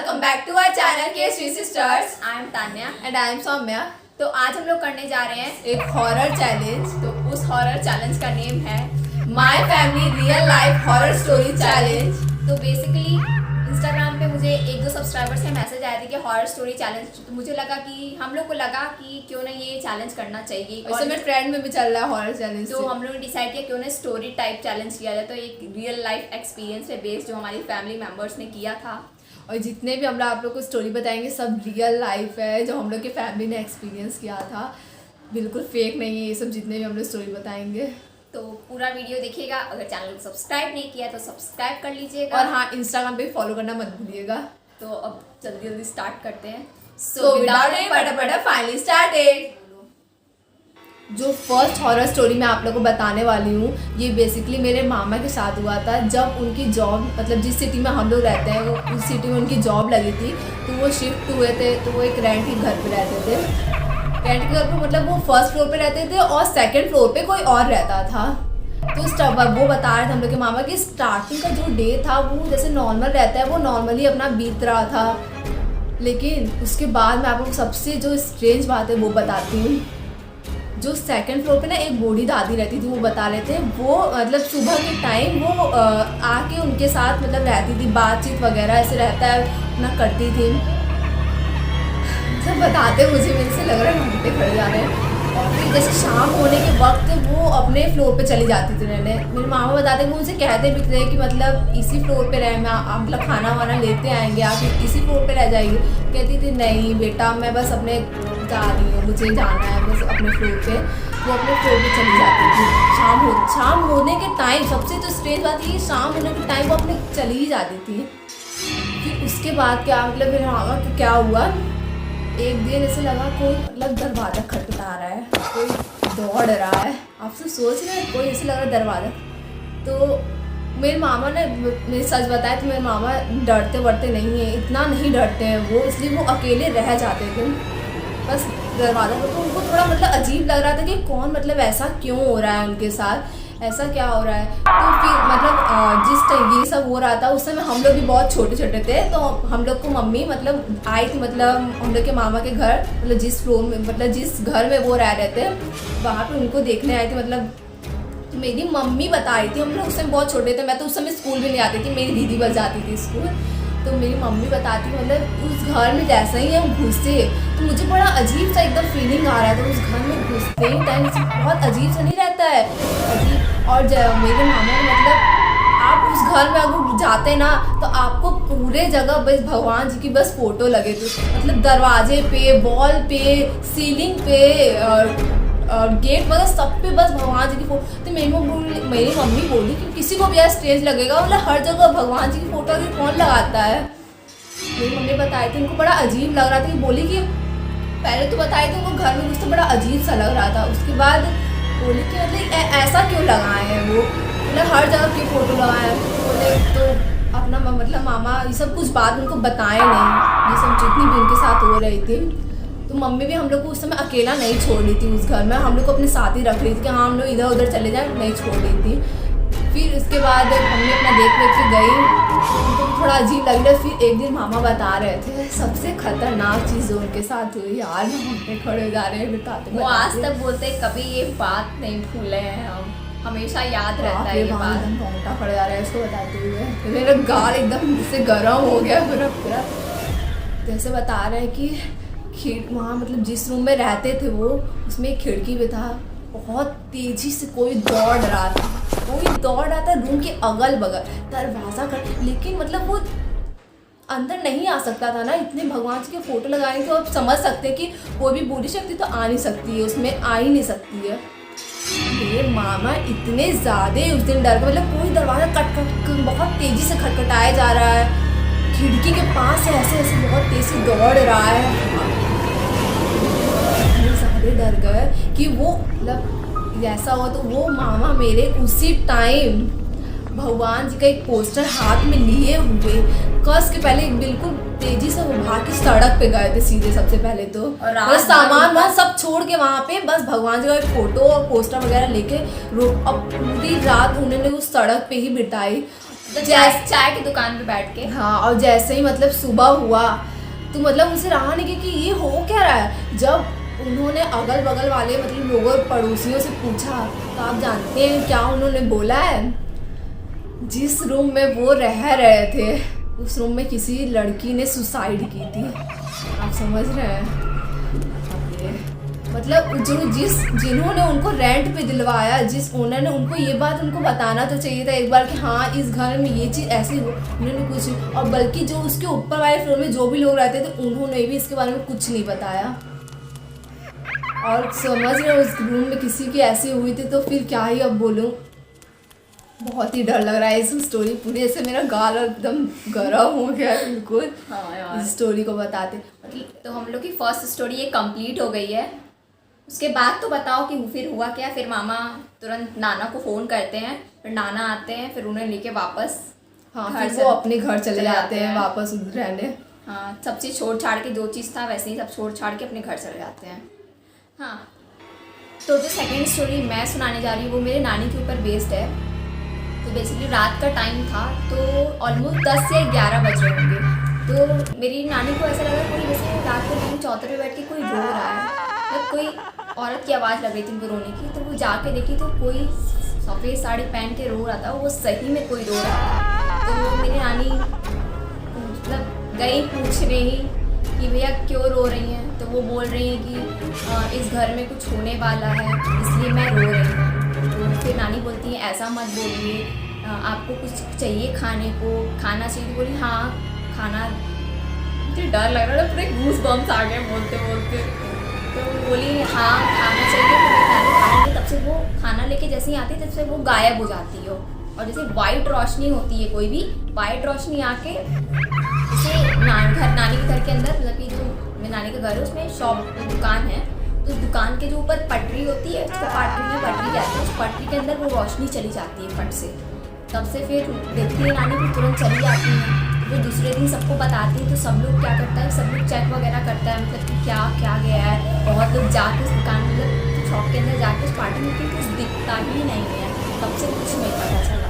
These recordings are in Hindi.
Welcome back to our channel के Shri sisters. I am Tanya and I am Saumya. तो आज हम लोग करने जा रहे हैं एक हॉरर चैलेंज। तो उस हॉरर चैलेंज का नेम है my family real life horror story challenge. तो बेसिकली इंस्टाग्राम पे मुझे एक दो सब्सक्राइबर्स से मैसेज आए थे कि हॉरर स्टोरी चैलेंज। तो मुझे लगा कि हम लोग को लगा कि क्यों ना ये चैलेंज करना चाहिए। वैसे मेरे ट्रेंड में भी चल रहा है हॉरर चैलेंज। तो हम लोगों ने डिसाइड किया क्यों ना स्टोरी टाइप चैलेंज किया जाए। तो एक रियल लाइफ एक्सपीरियंस पे बेस्ड जो हमारी फैमिली मेम्बर्स ने किया था। और जितने भी हम लोग आप लोग को स्टोरी बताएंगे सब रियल लाइफ है, जो हम लोग की फैमिली ने एक्सपीरियंस किया था। बिल्कुल फेक नहीं है ये सब, जितने भी हम लोग स्टोरी बताएंगे। तो पूरा वीडियो देखिएगा। अगर चैनल को सब्सक्राइब नहीं किया तो सब्सक्राइब कर लीजिएगा। और हाँ, इंस्टाग्राम पे फॉलो करना मत भूलिएगा। तो अब जल्दी जल्दी स्टार्ट करते हैं। सो विदाउट एनी फटाफट फाइनली स्टार्टेड। जो फर्स्ट हॉरर स्टोरी मैं आप लोगों को बताने वाली हूँ, ये बेसिकली मेरे मामा के साथ हुआ था। जब उनकी जॉब, मतलब जिस सिटी में हम लोग रहते हैं वो उस सिटी में उनकी जॉब लगी थी, तो वो शिफ्ट हुए थे। तो वो एक रेंट के घर पे रहते थे। रेंट के घर पे मतलब वो फर्स्ट फ्लोर पे रहते थे और सेकंड फ्लोर पे कोई और रहता था। तो वो बता रहे थे हम लोग के मामा कि स्टार्टिंग का जो डे था वो जैसे नॉर्मल रहता है, वो नॉर्मली अपना बीत रहा था। लेकिन उसके बाद मैं आपको सबसे जो स्ट्रेंज बात है वो बताती हूँ। जो सेकंड फ्लोर पे ना एक बूढ़ी दादी रहती थी, वो बता रहे थे वो मतलब सुबह के टाइम वो आके उनके साथ मतलब रहती थी, बातचीत वगैरह ऐसे रहता है अपना करती थी। सब बताते मुझे मेरे से लग रहा है घंटे खड़े जा रहे हैं। और फिर जैसे शाम होने के वक्त वो अपने फ्लोर पे चली जाती थी रहने। मेरे मामा बताते वो मुझे कहते भी थे कि मतलब इसी फ्लोर पे रहे, मैं आप मतलब खाना वाना लेते आएंगे, आप इसी फ्लोर पे रह जाइए। कहती थी नहीं बेटा, मैं बस अपने जा रही हूँ, मुझे जाना है बस अपने फ्लोर पे। वो अपने फ्लोर पे चली जाती थी। शाम होने के टाइम, सबसे तो स्ट्रेंज बात ये, शाम होने के टाइम वो अपने चली ही जाती थी। फिर उसके बाद क्या मतलब मेरे मामा को क्या हुआ, एक दिन ऐसे लगा कोई मतलब दरवाज़ा खटखटा रहा है, कोई दौड़ रहा है। आपसे सोच रहे हैं कोई ऐसे लग रहा है दरवाज़ा। तो मेरे मामा ने मेरे सच बताया तो मेरे मामा डरते वरते नहीं है, इतना नहीं डरते हैं वो, इसलिए वो अकेले रह जाते थे। बस दरवाज़ा तो उनको थोड़ा मतलब अजीब लग रहा था कि कौन मतलब ऐसा क्यों हो रहा है उनके साथ, ऐसा क्या हो रहा है। तो फिर मतलब जिस टाइम ये सब हो रहा था उस समय हम लोग भी बहुत छोटे छोटे थे। तो हम लोग को मम्मी मतलब आई थी, मतलब हम लोग के मामा के घर, मतलब जिस फ्लोर में मतलब जिस घर में वो रह रहे थे वहाँ पे उनको देखने आई थी। मतलब तो मेरी मम्मी बता रही थी, हम लोग उस समय बहुत छोटे थे, मैं तो उस समय स्कूल भी नहीं आती थी, मेरी दीदी बस जाती थी स्कूल। तो मेरी मम्मी बताती मतलब उस घर में जैसा ही हम घुसे तो मुझे बड़ा अजीब सा एकदम फीलिंग आ रहा था। उस घर में घुसते ही टाइम बहुत अजीब सा नहीं रहता है, अजीब। और मेरे मामा ने मतलब आप उस घर में अगर जाते ना तो आपको पूरे जगह बस भगवान जी की बस फोटो लगे थे, मतलब दरवाजे पे, वॉल पे, सीलिंग पे और गेट वगैरह सब पे बस भगवान जी की फोटो। तो मेरी मम्मी बोली कि किसी को भी यार स्ट्रेंज लगेगा, मतलब हर जगह भगवान जी की फोटो अगर कौन लगाता है। मेरी मम्मी बताई थी उनको बड़ा अजीब लग रहा था। कि बोली कि पहले तो बताई थी उनको घर में कुछ तो बड़ा अजीब सा लग रहा था, उसके बाद बोली कि मतलब ऐसा क्यों लगाए हैं वो, मतलब हर जगह की फ़ोटो लगाए हैं। बोले तो अपना मतलब मामा ये सब कुछ बात उनको बताए नहीं, ये सब जितनी भी उनके साथ हो रही थी। तो मम्मी भी हम लोग को उस समय अकेला नहीं छोड़ रही थी उस घर में, हम लोग को अपने साथ ही रख रही थी कि हाँ हम लोग इधर उधर चले जाए, नहीं छोड़ रही थी। फिर उसके बाद मम्मी अपना देख के गई, उनको थोड़ा अजीब लग रहा। फिर एक दिन मामा बता रहे थे सबसे खतरनाक चीज़ जो उनके साथ हुई यार, हम खड़े हो जा रहे हैं बताते। वो आज तक बोलते कभी ये बात नहीं भूले हैं, हम हमेशा याद रहता है ये बात। एकदम रोंगटा खड़े जा रहा है इसको बताते हुए, मेरा गाल एकदम से गर्म हो गया पूरा। जैसे बता रहे हैं कि वहाँ मतलब जिस रूम में रहते थे वो, उसमें एक खिड़की भी था। बहुत तेज़ी से कोई दौड़ रहा था रूम के अगल बगल दरवाज़ा कर, लेकिन मतलब वो अंदर नहीं आ सकता था ना, इतने भगवान जी के फोटो लगाने तो आप समझ सकते हैं कि कोई भी बुरी शक्ति तो आ नहीं सकती है, उसमें आ ही नहीं सकती है। मेरे मामा इतने ज़्यादा उस दिन डर गए, मतलब कोई दरवाज़ा खटखट बहुत तेज़ी से खटखटाया जा रहा है, खिड़की के पास से ऐसे बहुत तेज़ से दौड़ रहा है। ज़्यादा डर गए कि वो मतलब ऐसा हुआ। तो वो मामा मेरे उसी टाइम भगवान जी का एक पोस्टर हाथ में लिए हुए कस के पहले बिल्कुल तेजी से वो भाग के सड़क पे गए थे सीधे। सबसे पहले तो और सामान वामान सब छोड़ के वहाँ पे बस भगवान जी का एक फोटो और पोस्टर वगैरह लेके अब पूरी रात उन्होंने उस सड़क पे ही बिताई। तो चाय की दुकान पे बैठ के। हाँ, और जैसे ही मतलब सुबह हुआ तो मतलब उनसे रहा नहीं कि ये हो क्या रहा है। जब उन्होंने अगल बगल वाले मतलब लोगों पड़ोसियों से पूछा तो आप जानते हैं क्या उन्होंने बोला है? जिस रूम में वो रह रहे थे उस रूम में किसी लड़की ने सुसाइड की थी। आप समझ रहे हैं? मतलब जिन्होंने उनको रेंट पे दिलवाया, जिस ओनर ने, उनको ये बात उनको बताना तो चाहिए था एक बार कि हाँ इस घर में ये चीज़ ऐसी हो। उन्होंने कुछ, और बल्कि जो उसके ऊपर वाले फ्लोर में जो भी लोग रहते थे उन्होंने भी इसके बारे में कुछ नहीं बताया। और समझ रहे हो, उस रूम में किसी की ऐसी हुई थी तो फिर क्या ही अब बोलूँ। बहुत ही डर लग रहा है इस स्टोरी पूरी, ऐसे मेरा गाल एकदम गर्म हो गया बिल्कुल। हाँ यार, इस स्टोरी को बताते। तो हम लोग की फर्स्ट स्टोरी ये कंप्लीट हो गई है। उसके बाद तो बताओ कि फिर हुआ क्या। फिर मामा तुरंत नाना को फ़ोन करते हैं, फिर नाना आते हैं, फिर उन्हें लेके वापस फिर वो अपने घर चले जाते हैं वापस रहने। हाँ, सब चीज़ छोड़ छाड़ के, जो चीज़ था वैसे ही सब छोड़ छाड़ के अपने घर चले जाते हैं। हाँ, तो जो सेकेंड स्टोरी मैं सुनाने जा रही हूँ वो मेरे नानी के ऊपर बेस्ड है। तो बेसिकली रात का टाइम था, तो ऑलमोस्ट 10 या 11 बज रहे होंगे। तो मेरी नानी को ऐसा लगा कोई जैसे रात के टाइम चौथे पे बैठ के कोई रो रहा है, मतलब कोई औरत की आवाज़ लग रही थी उनको रोने की। तो वो जाके देखी तो कोई सफ़ेद साड़ी पहन के रो रहा था, वो सही में कोई रो रहा था। तो मेरी नानी मतलब गई पूछ रही कि भैया क्यों रो रही हैं। तो वो बोल रही हैं कि इस घर में कुछ होने वाला है इसलिए मैं रो रही हूँ। तो फिर नानी बोलती है ऐसा मत बोलिए, आपको कुछ चाहिए खाने को, खाना चाहिए। तो बोली हाँ खाना, मुझे डर लग रहा था, पूरे गूस बम्स आ गए बोलते बोलते। तो बोली हाँ खाना चाहिए। तो मेरी नानी खाना नहीं, तब से वो खाना लेके जैसे ही आती है तब से वो गायब हो जाती है। और जैसे वाइट रोशनी होती है, कोई भी वाइट रोशनी आके जैसे नानी के घर के अंदर, मतलब कि जो मेरी नानी का घर है उसमें शॉप दुकान है, तो दुकान के जो ऊपर पटरी होती है उसको पटरी कहते हैं, उस पटरी के अंदर वो रोशनी चली जाती है फट से। तब से फिर देखती है नानी, फिर तुरंत चली जाती है। वो दूसरे दिन सबको बताती है, तो सब लोग क्या करता है, सब लोग चेक वगैरह करता है, मतलब कि क्या क्या गया है। बहुत लोग जाके उस दुकान, मतलब शॉप के अंदर जाके उस पार्टी में कुछ दिखता ही नहीं है, तब से कुछ नहीं पता चला।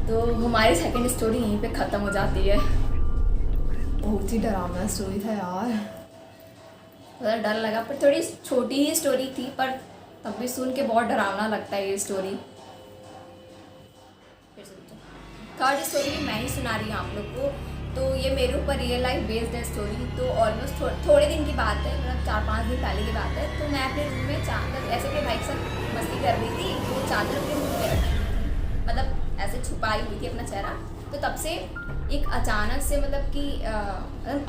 तो हमारी सेकंड स्टोरी यहीं पे ख़त्म हो जाती है। बहुत ही डरावना स्टोरी था यार, थोड़ा डर लगा, पर थोड़ी छोटी ही स्टोरी थी, पर तब भी सुन के बहुत डरावना लगता है ये स्टोरी। थर्ड स्टोरी मैं ही सुना रही हूँ आप लोग को। तो ये मेरे ऊपर रियल लाइफ बेस्ड है स्टोरी। तो ऑलमोस्ट थोड़े दिन की बात है, मतलब 4-5 दिन पहले की बात है। तो मैं अपने रूम में चादर ऐसे अपने भाई के साथ मस्ती कर रही थी, वो चादर अपने मुँह पे रखी थी, मतलब ऐसे छुपाई हुई थी अपना चेहरा। तो तब से एक अचानक से मतलब कि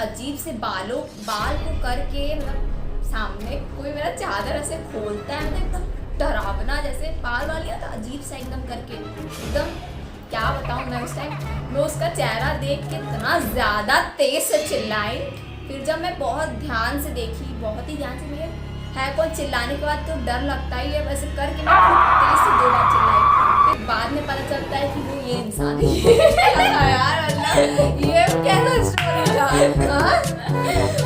अजीब से बाल को करके, मतलब सामने कोई मेरा चादर ऐसे खोलता है, मतलब एकदम डरावना, जैसे बाल वाली था अजीब सा एकदम करके, एकदम क्या बताऊँ मैं। उस टाइम मैं उसका चेहरा देख के इतना ज़्यादा तेज से चिल्लाई। फिर जब मैं बहुत ध्यान से देखी, बहुत ही ध्यान से, मुझे है कौन, चिल्लाने के बाद तो डर लगता ही है, वैसे करके मैं तेज से 2 बार चिल्लाई। फिर बाद में पता चलता है कि वो ये इंसान है। यार अल्लाह, ये कैसा स्टोरी था।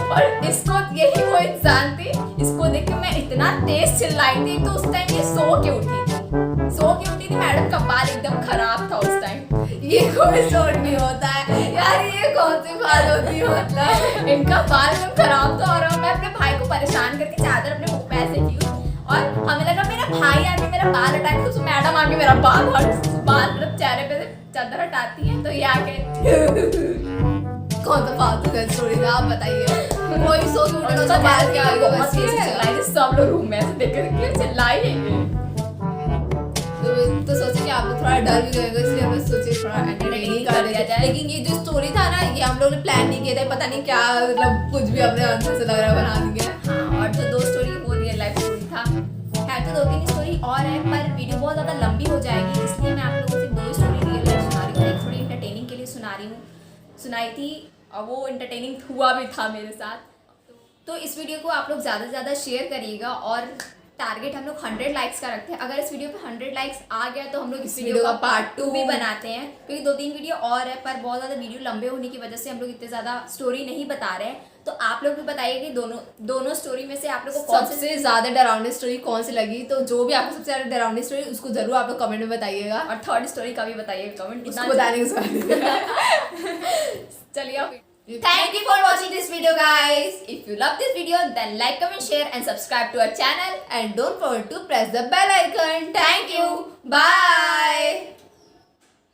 और इसको, यही वो इंसान थी, इसको देख के मैं इतना तेज चिल्लाई थी। तो उस टाइम ये सो के उठी थी मैडम का बाल एकदम खराब था उस टाइम। ये कोई स्टोरी नहीं होता है यार, ये कौन सी बात होती है, मतलब इनका बाल एकदम खराब था। और मैं अपने भाई को परेशान करके चादर अपने मुंह पे ऐसे की, और हमें लगा मेरा भाई आके मेरा बाल हटाए, तो मैडम आके मेरा बाल मतलब चेहरे पे से चादर हटाती है। तो ये आके कौन सा फालतू का स्टोरी था, आप बताइए। कोई सो के उठा तो बाल क्या आएगा, बस ये चिल्लाई, सब लोग रूम में ऐसे देख के चिल्लाई है। तो सोचे कि आप लोग थोड़ा डर भी गए, इसलिए हमें सोचे थोड़ा एंटरटेनिंग कर दिया जाए। लेकिन ये जो स्टोरी था ना, ये हम लोग ने प्लान नहीं किया था, पता नहीं क्या, मतलब कुछ भी अपने आंसर से लग रहा है बना देंगे। हाँ, और जो 2 स्टोरी वो रियल लाइफ स्टोरी था। है तो 2-3 स्टोरी और है, पर वीडियो बहुत ज़्यादा लंबी हो जाएगी, इसलिए मैं आप लोगों से 2 स्टोरी रियल लाइफ सुना रही हूँ, एक थोड़ी इंटरटेनिंग के लिए सुनाई थी, और वो इंटरटेनिंग हुआ भी था मेरे साथ। तो इस वीडियो को आप लोग ज़्यादा से ज़्यादा शेयर करिएगा, और टारगेट हम लोग 100 लाइक्स का रखते हैं। अगर इस वीडियो पे 100 लाइक्स आ गया तो हम लोग इस वीडियो वीडियो का का पार्ट part 2 भी two बनाते हैं, क्योंकि 2-3 वीडियो और है, पर बहुत ज़्यादा वीडियो लंबे होने की वजह से हम लोग इतने ज़्यादा स्टोरी नहीं बता रहे हैं। तो आप लोग भी बताइए कि दोनों स्टोरी में से आप लोग को कौन सी सबसे ज्यादा डरावनी स्टोरी कौन सी लगी, तो जो भी आपको सबसे ज्यादा डरावनी स्टोरी उसको जरूर आप लोग कमेंट में बताइएगा, और थर्ड स्टोरी का भी बताइए कमेंट उसको बताने के बाद चलिए, thank you for watching this video guys. If you love this video then like, comment, share and subscribe to our channel. and don't forget to press the bell icon. Thank you. Bye.